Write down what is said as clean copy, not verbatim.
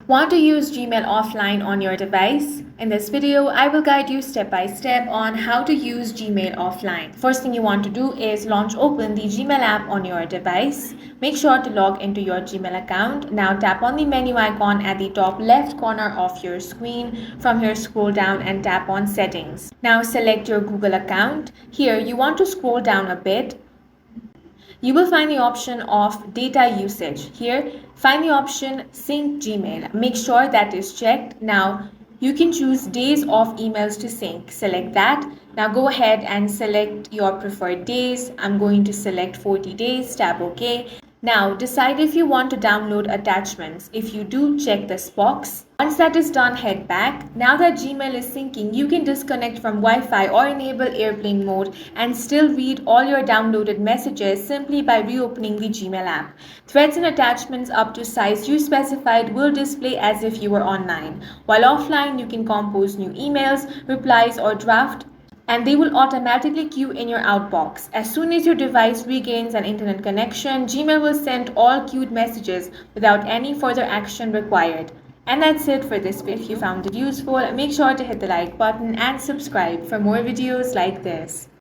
Want to use Gmail offline on your device? In this video, I will guide you step by step on how to use Gmail offline. First thing you want to do is open the Gmail app on your device. Make sure to log into your Gmail account. Now tap on the menu icon at the top left corner of your screen. From here, scroll down and tap on Settings. Now select your Google account. Here, you want to scroll down a bit. You will find the option of data usage. Here, find the option sync Gmail. Make sure that is checked. Now, you can choose days of emails to sync. Select that. Now go ahead and select your preferred days. I'm going to select 40 days. Tap OK. Now decide if you want to download attachments. If you do, check this box. Once that is done, head back. Now that Gmail is syncing, you can disconnect from Wi-Fi or enable airplane mode and still read all your downloaded messages simply by reopening the Gmail app. Threads and attachments up to size you specified will display as if you were online. While offline, you can compose new emails, replies, or draft, and they will automatically queue in your outbox. As soon as your device regains an internet connection, Gmail will send all queued messages without any further action required. And that's it for this video. If you found it useful, make sure to hit the like button and subscribe for more videos like this.